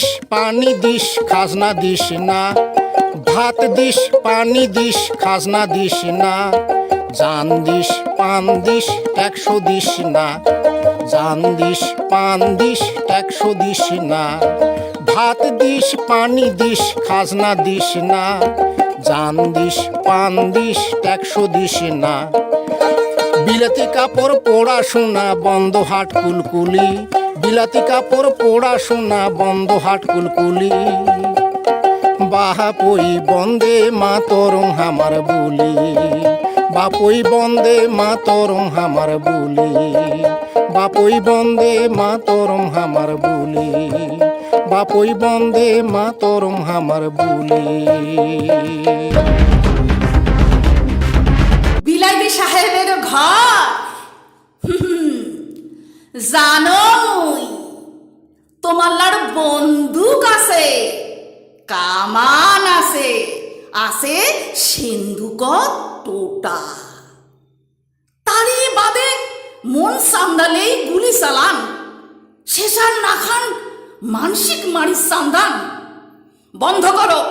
This পানি this খাজনা this না, ভাত দিস পানি দিস খাজনা দিস না, জান দিস পান দিস ট্যাক্সও দিস না, জান দিস পান দিস ট্যাক্সও দিস না, ভাত দিস পানি দিস খাজনা দিস না, জান দিস পান দিস ট্যাক্সও দিস না। বিলাতি কাপড় পড়াশোনা বন্ধ হাট কুলকুলি, বিলাতি কাপড় পড়াশোনা বন্ধ হাট কুলকুলি, বাহাপই বন্দে মাতরম হামার বুলি, বাপই বন্দে মাতরম হামার বুলি, বাপই বন্দে মাতরম হামার বুলি, বাপই বন্দে মাতরম হামার বুলি। বিলাইতি সাহেবের ঘর জানোই তোমার বন্দুক আছে, কামান আছে, আছে সিন্ধুক টোটা, তারই বাদে মন সান্দালেই গুলি চালান, শেষার না খান মানসিক মারি সান্দান। বন্ধ করো,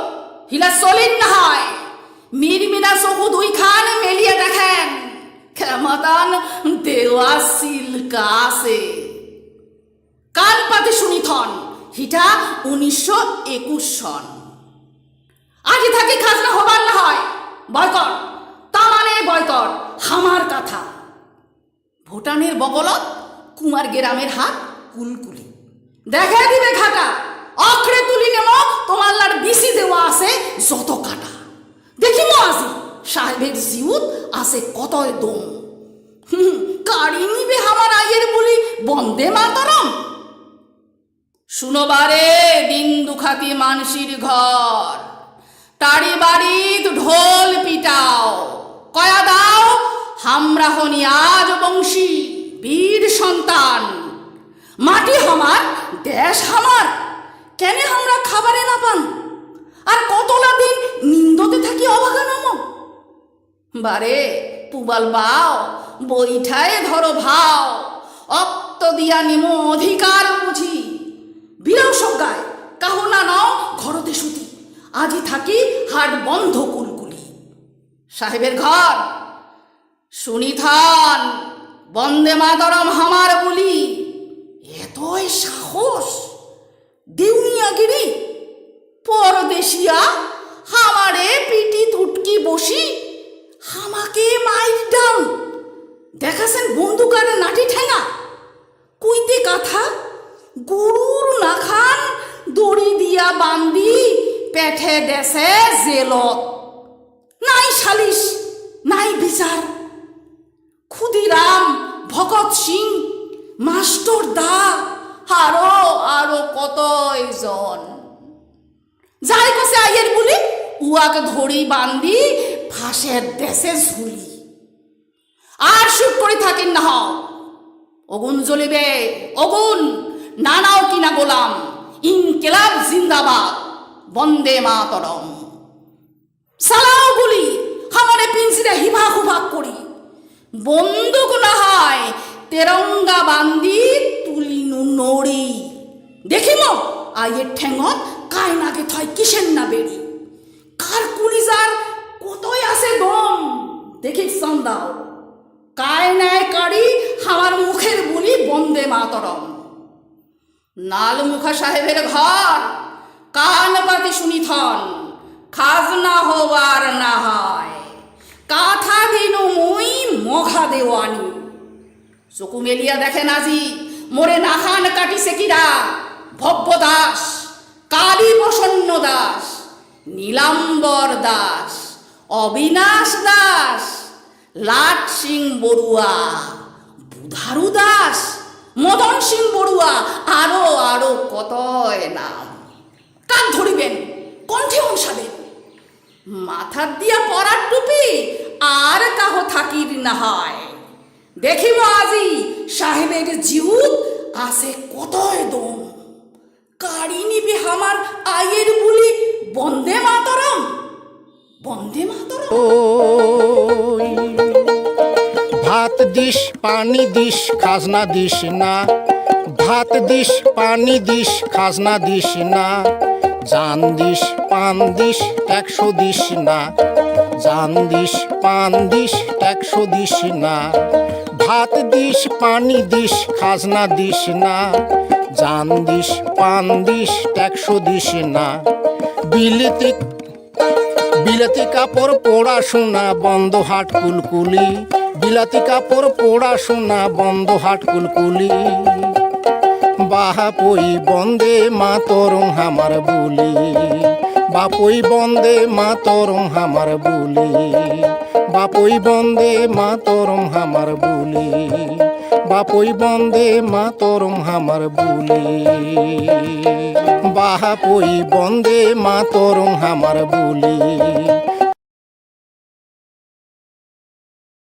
হিলা চলিন না হয়, মিরমিরা চকু দুই খান মেলিয়ে দেখেন, ক্ষমতান দেওয়া সিলকা আছে। কান পাতে শুনিথন, হিটা 1921 সন। আগে থাকি খাজনা হবার না হয়, বয়কট, তা মানে বয়কট হামার কথা। ভুটানের বগলত কুমার গ্রামের হাট কুলকুলি, দেখা দিবে ঘাটা, অখড়ে তুলি নেব তোমার লার বিসি দেওয়া আছে যত কাটা। দেখিব আজি সাহেবের জিউত আছে কতই দম, কাড়ি নিবে আমার আইয়ের বলি বন্দে মাতরম। শুনবারে দিন দুখাতি মানসির ঘর, তারি বাড়িত ঢোল পিটাও, কয়া দাও হামরা হনি আজ বংশী বীর সন্তান। মাটি হামার, দেশ হামার, কেন আমরা খাবারে না পান, আর কতলা দিন নিন্দতে থাকি অভাগা নাম। বারে পুবাল বাও, বৈঠায় ধরো ভাও, অক্ত দিয়া নিম অধিকার বুঝি। বিরাও সজ্ঞায় কাহো না নাও ঘরতে সুতি, আজি থাকি হাট বন্ধ কুলকুলি। সাহেবের ঘর শুনিথান বন্দে মাতরম হামার বলি, এতই সাহস দেউনিয়াগিরি পরদেশিয়া হামারে পিটি তুটকি বসি, হামাকে মাইর ডাউন দেখাছেন বন্দুকার নাটি ঠেঙা, কুইতে কাথা গরুর না খান দড়ি দিয়া বান্দি পেঠে দেশে জেলত। নাই সালিশ নাই বিচার, ক্ষুদিরাম ভগৎ সিং মাস্টার দা আরো আরো কতজন যাই কসে আইয়ের বলি, উয়াকে ধরি বান্দি ফাঁসের দেশে ঝুলি। আর শুট করে থাকেন না হও, অগুন জ্বলিবে অগুন, নানাও কিনা গোলাম, ইনকিলাব জিন্দাবাদ, বন্দে মাতরম। সালাও গুলি আমারে পিঞ্জিরে হিমা হুভা করি, বন্দুক না হয় তেরঙ্গা বান্দি তুলিনু নড়ি। দেখিম আইয়ের ঠেঙত কায় নাগে থয় কিসের না বেড়ি, কার কুলিজার কতই আছে দম দেখি সন্দাও। কায় নেয় কাড়ি আমার মুখের বলি বন্দে মাতরম। নাল মুখা সাহেবের ঘর কান পাতি শুনিথন, খাজনা হবার না হয়, কাথা দিনু মুই মঘা দেওয়ানি। চকু মেলিয়া দেখেন আজি মোরে নাহান কাটিছে কিরা, ভব্য দাস, কালী প্রসন্ন দাস, নীলাম্বর দাস, অবিনাশ দাস, লাট সিং বড়ুয়া, বুধারু দাস, মদন সিং বড়ুয়া, আরো আরো কতই নাম। কান ধরিবেন, কণ্ঠে অংশাবেন, মাথার দিয়া পরার টুপি আর কাহ থাকির না হয়। দেখিব আজি সাহেবের জিউত আছে কতই দম, কাড়ি নিবে হামার আইয়ের বুলি বন্দে মাতরম, বন্দে মাতরম। ভাত দিস পানি দিস খাজনা দিস না, ভাত দিস পানি দিস খাজনা দিস না, জান দিস পান দিস ট্যাক্সও দিস না, জান দিস পান দিস ট্যাক্সও দিস না। ভাত দিস পানি দিস খাজনা দিস না, জান দিস পান দিস ট্যাক্সও দিস না। বিলেতি বিলাতি কাপড় পড়াশোনা বন্ধ হাট কুলকুলি, বিলাতি কাপড় পড়াশোনা বন্ধ হাট কুলকুলি। বাহাপই বন্দে মাতরম হামার বুলি, বাপই বন্দে মাতরম হামার বুলি, বাপই বন্দে মাতরম হামার বুলি, বাপই বন্দে মাতরম হামার বুলি। বাহাপই বন্দে মাতরম হামার বুলি।